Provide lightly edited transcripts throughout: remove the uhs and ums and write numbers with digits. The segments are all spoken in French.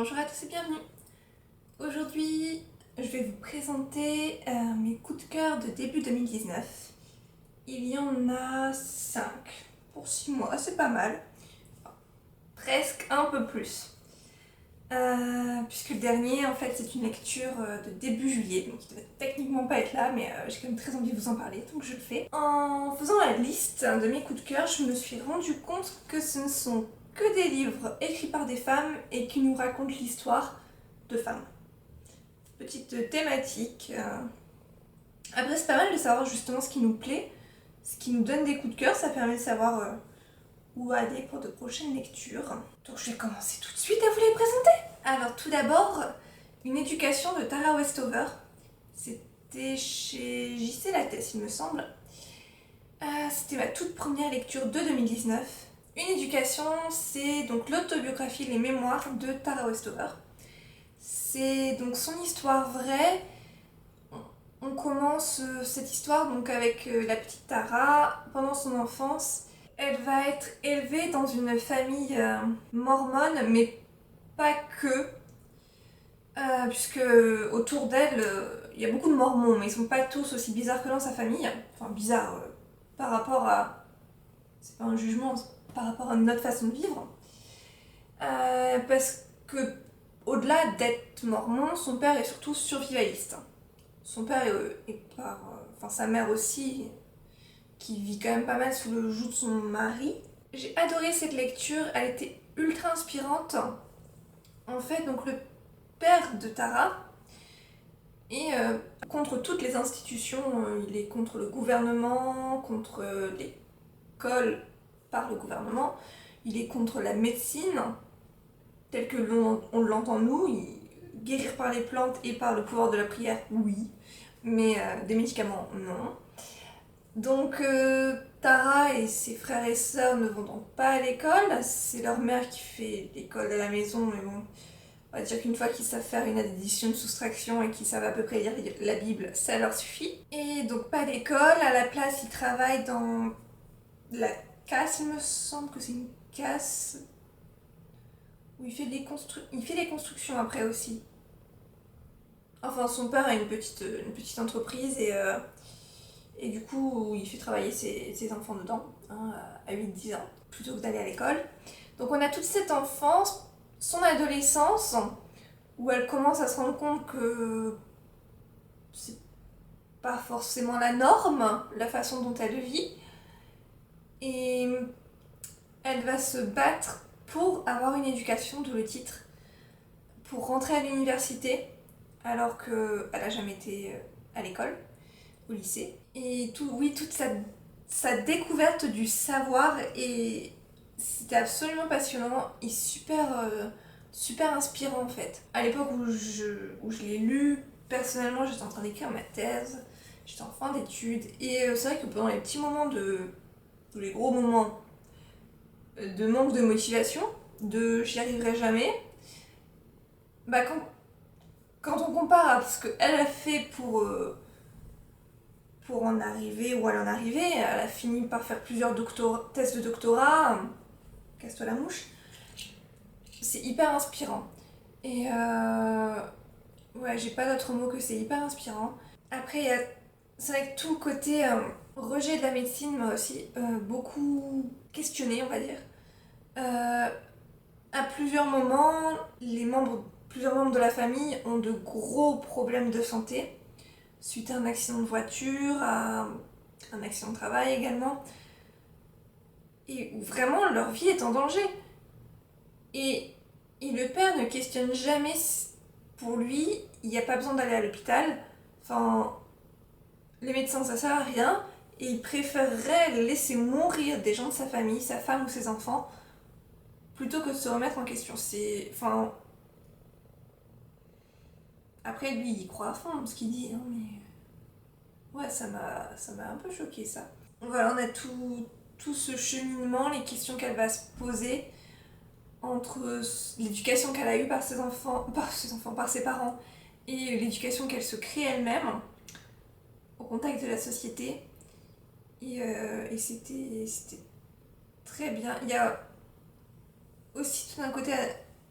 Bonjour à tous et bienvenue. Aujourd'hui, je vais vous présenter mes coups de cœur de début 2019. Il y en a 5 pour 6 mois, c'est pas mal. Presque un peu plus. Puisque le dernier, en fait, c'est une lecture de début juillet, donc il devait techniquement pas être là, mais j'ai quand même très envie de vous en parler, donc je le fais. En faisant la liste de mes coups de cœur, je me suis rendu compte que ce ne sont que des livres écrits par des femmes et qui nous racontent l'histoire de femmes. Petite thématique. Après, c'est pas mal de savoir justement ce qui nous plaît, ce qui nous donne des coups de cœur, ça permet de savoir où aller pour de prochaines lectures. Donc je vais commencer tout de suite à vous les présenter. Alors tout d'abord, Une éducation de Tara Westover. C'était chez J.C. Lattès, il me semble. C'était ma toute première lecture de 2019. Une éducation, c'est donc l'autobiographie, les mémoires de Tara Westover. C'est donc son histoire vraie. On commence cette histoire donc avec la petite Tara pendant son enfance. Elle va être élevée dans une famille mormone, mais pas que, puisque autour d'elle, il y a beaucoup de mormons, mais ils sont pas tous aussi bizarres que dans sa famille. Enfin, bizarres par rapport à... C'est pas un jugement, c'est par rapport à notre façon de vivre. Parce que, au-delà d'être mormon, son père est surtout survivaliste. Son père est par... Enfin, sa mère aussi, qui vit quand même pas mal sous le joug de son mari. J'ai adoré cette lecture, elle était ultra inspirante. En fait, donc le père de Tara est contre toutes les institutions, il est contre le gouvernement, contre l'école par le gouvernement, il est contre la médecine, telle que on l'entend nous, guérir par les plantes et par le pouvoir de la prière, oui, mais des médicaments, non. Donc Tara et ses frères et sœurs ne vont donc pas à l'école, c'est leur mère qui fait l'école à la maison, mais bon, on va dire qu'une fois qu'ils savent faire une addition, une soustraction et qu'ils savent à peu près lire la Bible, ça leur suffit. Et donc pas à l'école, à la place ils travaillent dans la casse, il me semble que c'est une casse où il fait des constructions après aussi. Enfin son père a une petite entreprise et du coup, il fait travailler ses enfants dedans, hein, à 8-10 ans, plutôt que d'aller à l'école. Donc on a toute cette enfance, son adolescence, où elle commence à se rendre compte que c'est pas forcément la norme, la façon dont elle vit. Et elle va se battre pour avoir une éducation, d'où le titre, pour rentrer à l'université, alors qu'elle n'a jamais été à l'école, au lycée. Et toute sa découverte du savoir, et c'était absolument passionnant et super inspirant en fait. À l'époque où je l'ai lu, personnellement j'étais en train d'écrire ma thèse, j'étais en fin d'études, et c'est vrai que pendant les petits moments ou les gros moments de manque de motivation, de j'y arriverai jamais, bah quand on compare à ce qu'elle a fait pour en arriver où elle en est arrivée, elle a fini par faire plusieurs tests de doctorat, casse-toi la mouche, c'est hyper inspirant. Et ouais, j'ai pas d'autre mot que c'est hyper inspirant. Après, c'est vrai que tout le côté rejet de la médecine m'a aussi beaucoup questionné, on va dire. À plusieurs moments, plusieurs membres de la famille ont de gros problèmes de santé, suite à un accident de voiture, à un accident de travail également, et où vraiment leur vie est en danger. Et le père ne questionne jamais, pour lui, il n'y a pas besoin d'aller à l'hôpital, enfin, les médecins ça sert à rien, et il préférerait laisser mourir des gens de sa famille, sa femme ou ses enfants, plutôt que de se remettre en question. Enfin... Après, lui, il croit à fond dans ce qu'il dit, hein, mais... Ouais, ça m'a un peu choqué, ça. Voilà, on a tout ce cheminement, les questions qu'elle va se poser entre l'éducation qu'elle a eue par par ses parents, et l'éducation qu'elle se crée elle-même au contact de la société. Et c'était très bien. Il y a aussi tout un côté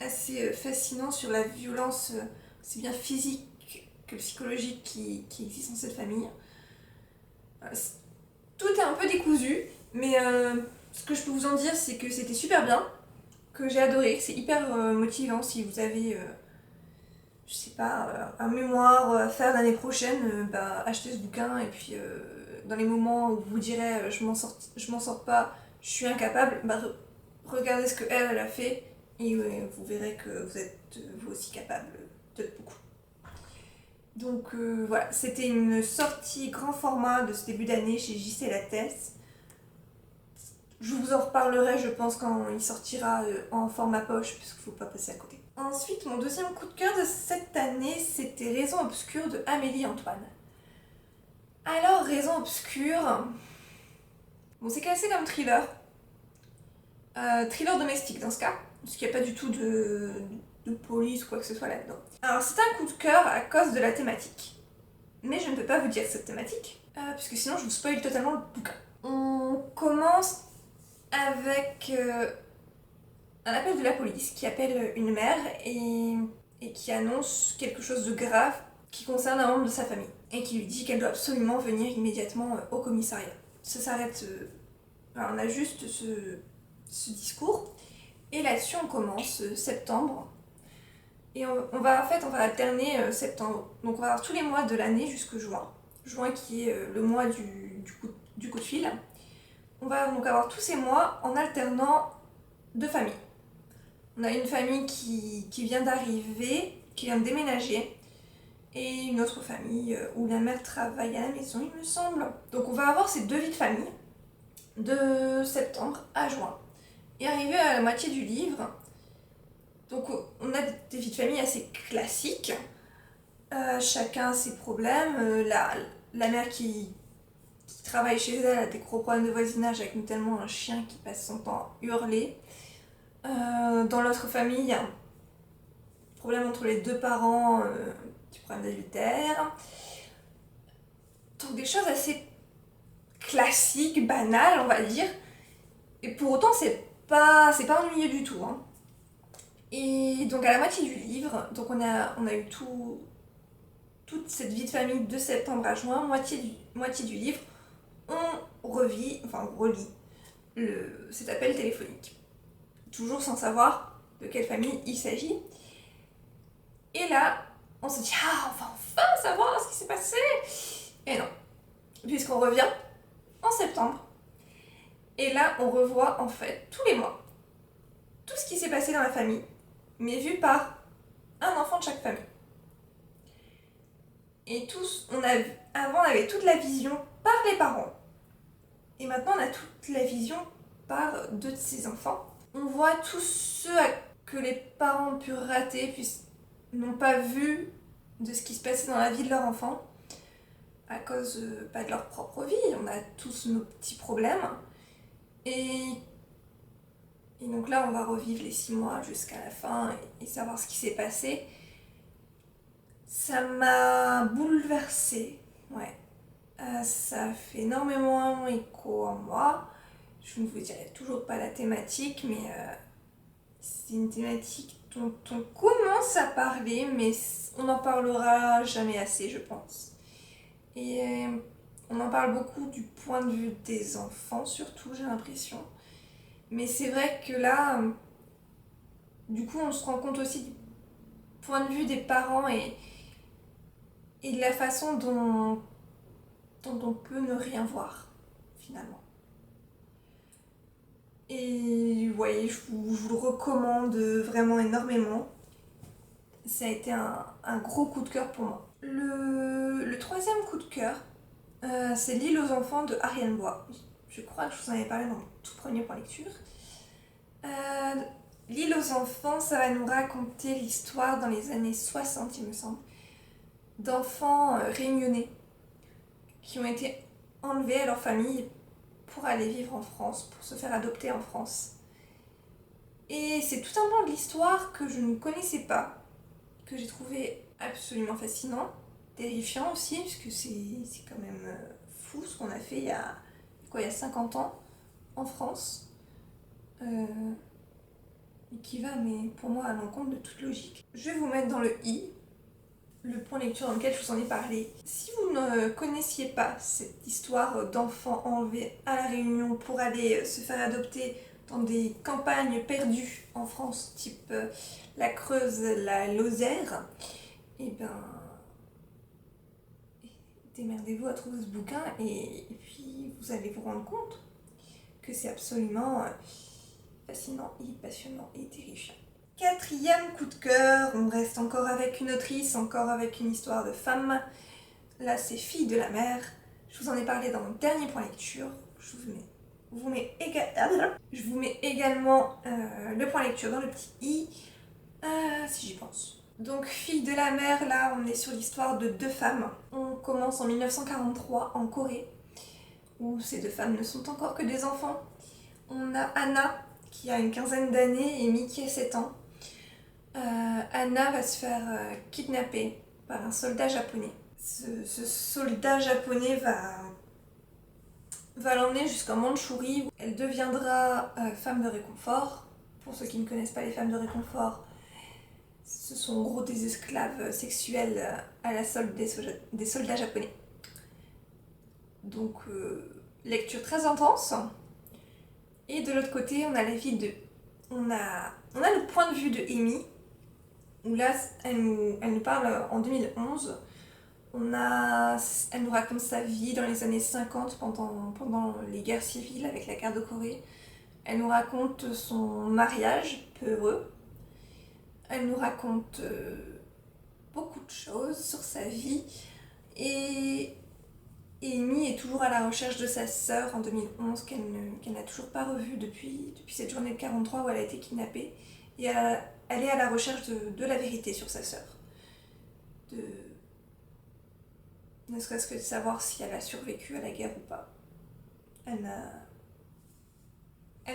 assez fascinant sur la violence, aussi bien physique que psychologique qui existe dans cette famille. Tout est un peu décousu, mais ce que je peux vous en dire, c'est que c'était super bien, que j'ai adoré, que c'est hyper motivant si vous avez, je sais pas, un mémoire à faire l'année prochaine, achetez ce bouquin et puis dans les moments où vous vous direz je m'en sors pas, je suis incapable, regardez ce qu'elle elle a fait et vous verrez que vous êtes vous aussi capable de beaucoup. Donc voilà, c'était une sortie grand format de ce début d'année chez JC Lattès. Je vous en reparlerai, je pense, quand il sortira en format poche, parce qu'il ne faut pas passer à côté. Ensuite, mon deuxième coup de cœur de cette année, c'était Raison obscure de Amélie Antoine. Alors, Raison obscure, bon, c'est classé comme thriller. Thriller domestique dans ce cas, parce qu'il n'y a pas du tout de police ou quoi que ce soit là-dedans. Alors, c'est un coup de cœur à cause de la thématique. Mais je ne peux pas vous dire cette thématique, puisque sinon je vous spoil totalement le bouquin. On commence avec un appel de la police qui appelle une mère et qui annonce quelque chose de grave qui concerne un membre de sa famille et qui lui dit qu'elle doit absolument venir immédiatement au commissariat. Ça s'arrête, on a juste ce discours et là-dessus on commence septembre et on va alterner septembre, donc on va avoir tous les mois de l'année jusque juin. Juin qui est le mois du coup de fil. On va donc avoir tous ces mois en alternant deux familles. On a une famille qui vient d'arriver, qui vient de déménager, et une autre famille où la mère travaille à la maison, il me semble. Donc on va avoir ces deux vies de famille, de septembre à juin. Et arrivé à la moitié du livre, donc on a des vies de famille assez classiques. Chacun a ses problèmes. La mère qui travaille chez elle a des gros problèmes de voisinage avec notamment un chien qui passe son temps à hurler. Dans l'autre famille, il y a un problème entre les deux parents, un petit problème d'adultère. Donc des choses assez classiques, banales, on va dire. Et pour autant, c'est pas ennuyeux du tout. Hein. Et donc à la moitié du livre, donc on a eu toute cette vie de famille de septembre à juin, moitié du livre, on relit cet appel téléphonique. Toujours sans savoir de quelle famille il s'agit. Et là, on se dit, ah, on va enfin savoir ce qui s'est passé. Et non, puisqu'on revient en septembre. Et là, on revoit en fait tous les mois tout ce qui s'est passé dans la famille, mais vu par un enfant de chaque famille. Et avant, on avait toute la vision par les parents. Et maintenant, on a toute la vision par deux de ses enfants. On voit tous ceux que les parents ont pu rater, puisqu'ils n'ont pas vu de ce qui se passait dans la vie de leur enfant, à cause de leur propre vie. On a tous nos petits problèmes. Et donc là, on va revivre les 6 mois jusqu'à la fin et savoir ce qui s'est passé. Ça m'a bouleversée, ouais. Ça fait énormément écho en moi. Je ne vous dirai toujours pas la thématique, mais c'est une thématique dont on commence à parler, mais on n'en parlera jamais assez, je pense. Et on en parle beaucoup du point de vue des enfants, surtout, j'ai l'impression. Mais c'est vrai que là, du coup, on se rend compte aussi du point de vue des parents et de la façon dont on peut ne rien voir, finalement. Et vous voyez, je vous le recommande vraiment énormément. Ça a été un gros coup de cœur pour moi. Le troisième coup de cœur, c'est L'île aux enfants de Ariane Bois. Je crois que je vous en avais parlé dans mon tout premier point lecture. L'île aux enfants, ça va nous raconter l'histoire dans les années 60, il me semble, d'enfants réunionnais qui ont été enlevés à leur famille pour aller vivre en France, pour se faire adopter en France. Et c'est tout un pan de l'histoire que je ne connaissais pas, que j'ai trouvé absolument fascinant, terrifiant aussi, puisque c'est quand même fou ce qu'on a fait il y a 50 ans en France. et qui va, mais pour moi, à l'encontre de toute logique. Je vais vous mettre dans le i le point lecture dans lequel je vous en ai parlé. Si vous ne connaissiez pas cette histoire d'enfants enlevés à La Réunion pour aller se faire adopter dans des campagnes perdues en France, type la Creuse, la Lozère, et ben démerdez-vous à trouver ce bouquin et puis vous allez vous rendre compte que c'est absolument fascinant et passionnant et terrifiant. Quatrième coup de cœur, on reste encore avec une autrice, encore avec une histoire de femme. Là, c'est Fille de la mer. Je vous en ai parlé dans mon dernier point lecture. Je vous mets également le point lecture dans le petit i, si j'y pense. Donc, Fille de la mer, là, on est sur l'histoire de deux femmes. On commence en 1943 en Corée, où ces deux femmes ne sont encore que des enfants. On a Anna, qui a une quinzaine d'années, et Mi, qui a 7 ans. Anna va se faire kidnapper par un soldat japonais. Ce soldat japonais va l'emmener jusqu'en Mandchourie où elle deviendra femme de réconfort. Pour ceux qui ne connaissent pas les femmes de réconfort, ce sont en gros des esclaves sexuels à la solde des soldats japonais. Donc lecture très intense. Et de l'autre côté, on a la vie de... On a le point de vue de Amy, où là, elle nous parle en 2011. Elle nous raconte sa vie dans les années 50 pendant les guerres civiles avec la guerre de Corée. Elle nous raconte son mariage peu heureux. Elle nous raconte beaucoup de choses sur sa vie. Et Amy est toujours à la recherche de sa sœur en 2011 qu'elle n'a toujours pas revue depuis cette journée de 43 où elle a été kidnappée. Et elle est à la recherche de la vérité sur sa sœur. Ne serait-ce que de savoir si elle a survécu à la guerre ou pas. Elle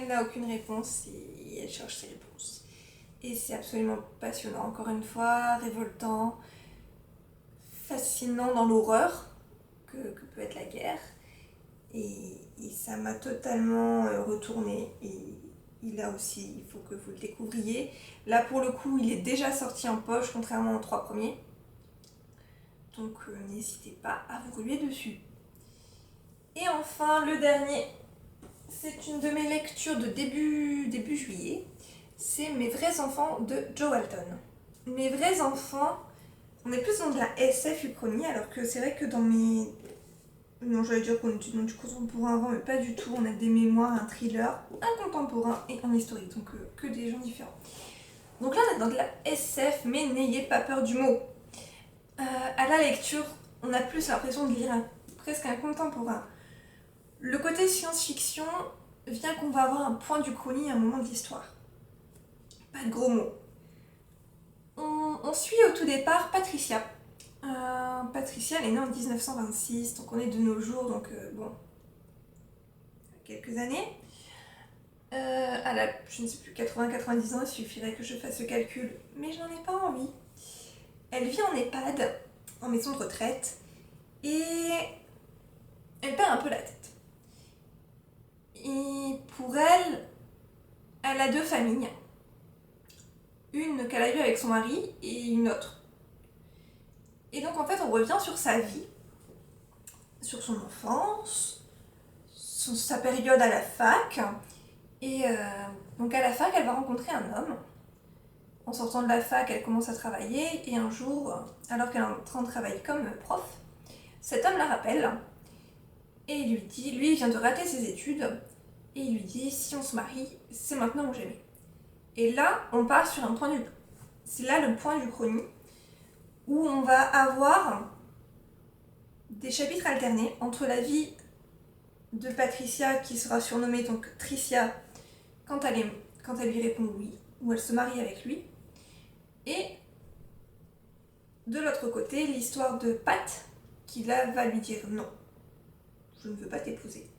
n'a aucune réponse et elle cherche ses réponses. Et c'est absolument passionnant, encore une fois, révoltant, fascinant dans l'horreur que peut être la guerre. Et ça m'a totalement retournée. Et là aussi, il faut que vous le découvriez. Là, pour le coup, il est déjà sorti en poche, contrairement aux 3 premiers. Donc n'hésitez pas à vous ruer dessus. Et enfin, le dernier, c'est une de mes lectures de début juillet. C'est Mes vrais enfants de Jo Walton. Mes vrais enfants, on est plus dans de la SF uchronie, alors que c'est vrai que dans mes... Non, j'allais dire qu'on était dans du contemporain avant, mais pas du tout. On a des mémoires, un thriller, un contemporain et un historique, donc que des gens différents. Donc là, on est dans de la SF, mais n'ayez pas peur du mot. À la lecture, on a plus l'impression de lire presque un contemporain. Le côté science-fiction vient qu'on va avoir un point d'Uchronie à un moment de l'histoire. Pas de gros mots. On suit au tout départ Patricia. Patricia, elle est née en 1926, donc on est de nos jours, donc bon, quelques années. Elle a, je ne sais plus, 80-90 ans, il suffirait que je fasse le calcul, mais j'en ai pas envie. Elle vit en EHPAD, en maison de retraite, et elle perd un peu la tête. Et pour elle, elle a 2 familles. Une qu'elle a eue avec son mari et une autre. Et donc en fait, on revient sur sa vie, sur son enfance, sur sa période à la fac. Et donc à la fac, elle va rencontrer un homme. En sortant de la fac, elle commence à travailler. Et un jour, alors qu'elle est en train de travailler comme prof, cet homme la rappelle. Et il lui dit, lui il vient de rater ses études. Et il lui dit, si on se marie, c'est maintenant ou jamais. Et là, on part sur un point c'est là le point d'Uchronie, où on va avoir des chapitres alternés entre la vie de Patricia, qui sera surnommée donc Tricia, quand elle lui répond oui, où elle se marie avec lui, et de l'autre côté, l'histoire de Pat, qui là va lui dire non, je ne veux pas t'épouser.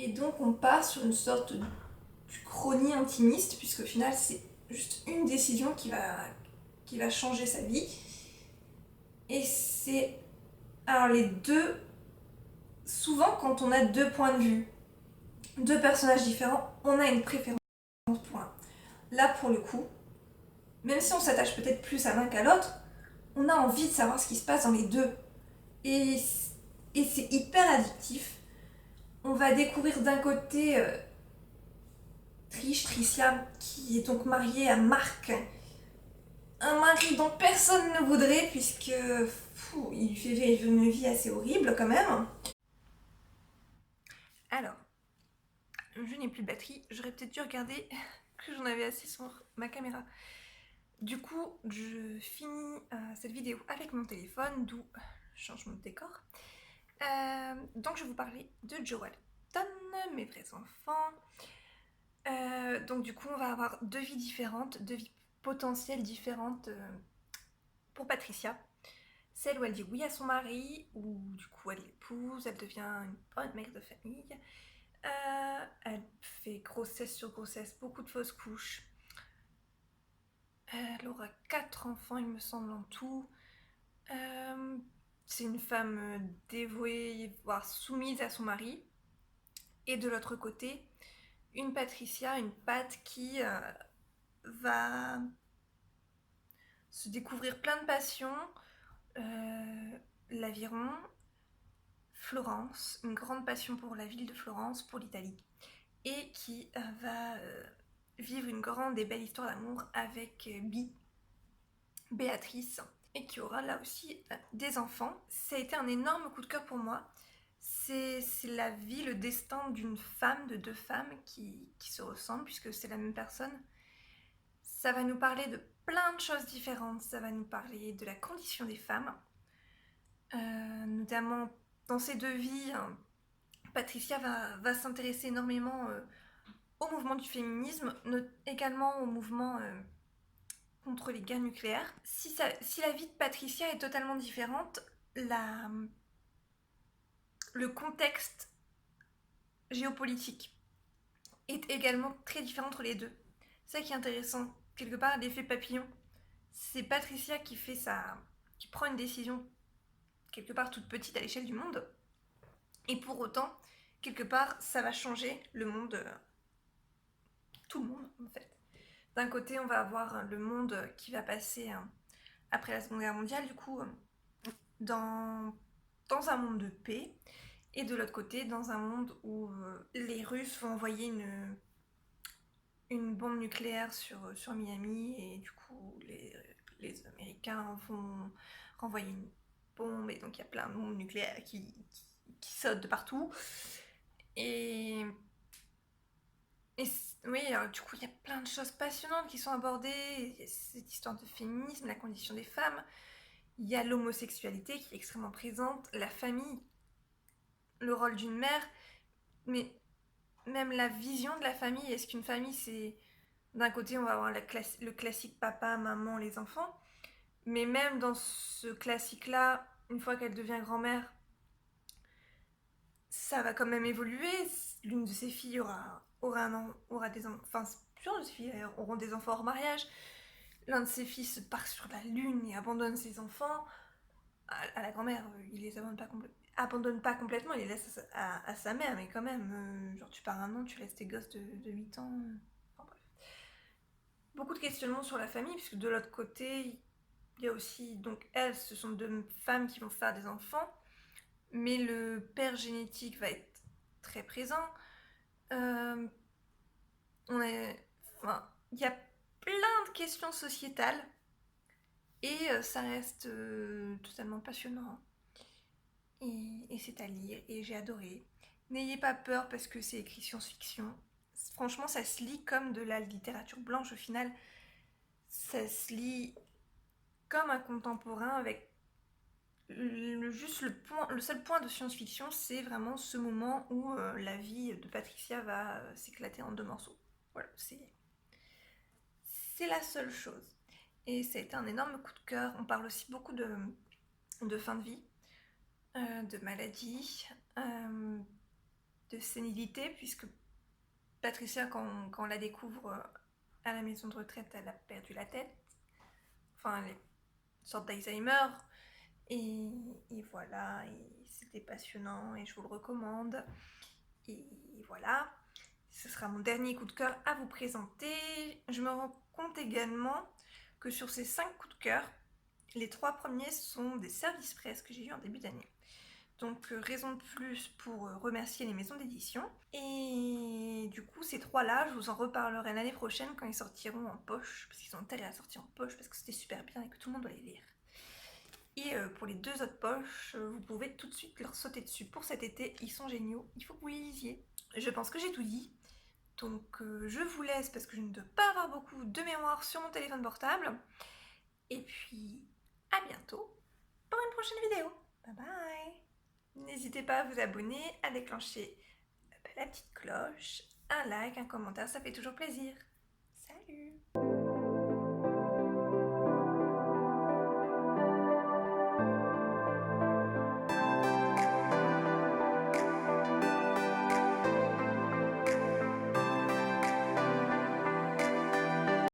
Et donc on part sur une sorte d'Uchronie intimiste, puisqu'au final c'est juste une décision qui va changer sa vie. Et c'est... Alors les deux... Souvent quand on a 2 points de vue, 2 personnages différents, on a une préférence pour un. là pour le coup, même si on s'attache peut-être plus à l'un qu'à l'autre, on a envie de savoir ce qui se passe dans les deux. Et, et c'est hyper addictif. On va découvrir d'un côté Tricia, qui est donc mariée à Marc, un mari dont personne ne voudrait, puisque il lui fait vivre une vie assez horrible quand même. Alors, je n'ai plus de batterie, j'aurais peut-être dû regarder que j'en avais assez sur ma caméra. Du coup, je finis cette vidéo avec mon téléphone, d'où changement de décor. Donc je vais vous parler de Joe Walton, mes vrais enfants. Donc du coup, on va avoir deux vies différentes, deux vies potentielles différentes pour Patricia. Celle où elle dit oui à son mari, où du coup elle l'épouse, elle devient une bonne mère de famille. Elle fait grossesse sur grossesse, beaucoup de fausses couches. Elle aura 4 enfants, il me semble, en tout. C'est une femme dévouée, voire soumise à son mari. Et de l'autre côté, une Patricia, une Pat qui va se découvrir plein de passions. L'aviron, Florence, une grande passion pour la ville de Florence, pour l'Italie. Et qui va vivre une grande et belle histoire d'amour avec Béatrice, et qui aura là aussi des enfants. Ça a été un énorme coup de cœur pour moi. C'est la vie, le destin d'une femme, de deux femmes qui se ressemblent, puisque c'est la même personne. Ça va nous parler de plein de choses différentes. Ça va nous parler de la condition des femmes, notamment dans ces deux vies. Patricia va s'intéresser énormément au mouvement du féminisme, également au mouvement contre les guerres nucléaires. Si la vie de Patricia est totalement différente, le contexte géopolitique est également très différent entre les deux. C'est ça qui est intéressant. Quelque part, l'effet papillon. C'est Patricia qui prend une décision quelque part toute petite à l'échelle du monde. Et pour autant, quelque part, ça va changer le monde, tout le monde en fait. D'un côté, on va avoir le monde qui va passer après la Seconde Guerre mondiale, du coup, dans un monde de paix, et de l'autre côté, dans un monde où les Russes vont envoyer une bombe nucléaire sur Miami, et du coup, les Américains vont renvoyer une bombe, et donc il y a plein de bombes nucléaires qui sautent de partout. Et oui, alors, du coup, il y a plein de choses passionnantes qui sont abordées. Il y a cette histoire de féminisme, la condition des femmes. Il y a l'homosexualité qui est extrêmement présente, la famille, le rôle d'une mère, mais même la vision de la famille. Est-ce qu'une famille, c'est... D'un côté, on va avoir le classique papa, maman, les enfants. Mais même dans ce classique-là, une fois qu'elle devient grand-mère, ça va quand même évoluer. L'une de ses filles aura des enfants... Enfin, plusieurs de ses filles auront des enfants hors mariage. L'un de ses fils part sur la lune et abandonne ses enfants. À la grand-mère, il les abandonne pas complètement, il les laisse à sa mère, mais quand même, genre tu pars un an, tu laisses tes gosses de 8 ans. Enfin, bref. Beaucoup de questionnements sur la famille, puisque de l'autre côté, il y a aussi, donc elles, ce sont deux femmes qui vont faire des enfants, mais le père génétique va être très présent. Enfin, il y a plein de questions sociétales, et ça reste totalement passionnant. Et c'est à lire, et j'ai adoré. N'ayez pas peur parce que c'est écrit science-fiction. Franchement, ça se lit comme de la littérature blanche au final. Ça se lit comme un contemporain avec le seul point de science-fiction, c'est vraiment ce moment où la vie de Patricia va s'éclater en deux morceaux. Voilà, c'est la seule chose. Et ça a été un énorme coup de cœur. On parle aussi beaucoup de fin de vie, de maladie, de sénilité, puisque Patricia, quand on la découvre à la maison de retraite, elle a perdu la tête. Enfin, elle est une sorte d'Alzheimer. Et voilà, et c'était passionnant et je vous le recommande. Et voilà, Ce sera mon dernier coup de cœur à vous présenter. Je me rends compte également que sur ces 5 coups de cœur, les 3 premiers sont des services presse que j'ai eu en début d'année. Donc raison de plus pour remercier les maisons d'édition. Et du coup ces 3-là, je vous en reparlerai l'année prochaine quand ils sortiront en poche, parce qu'ils ont intérêt à sortir en poche, parce que c'était super bien et que tout le monde doit les lire. Et pour les 2 autres poches, vous pouvez tout de suite leur sauter dessus. Pour cet été, ils sont géniaux, il faut que vous les lisiez. Je pense que j'ai tout dit. Donc je vous laisse parce que je ne dois pas avoir beaucoup de mémoire sur mon téléphone portable. Et puis à bientôt pour une prochaine vidéo. Bye bye. N'hésitez pas à vous abonner, à déclencher la petite cloche, un like, un commentaire, ça fait toujours plaisir. Salut!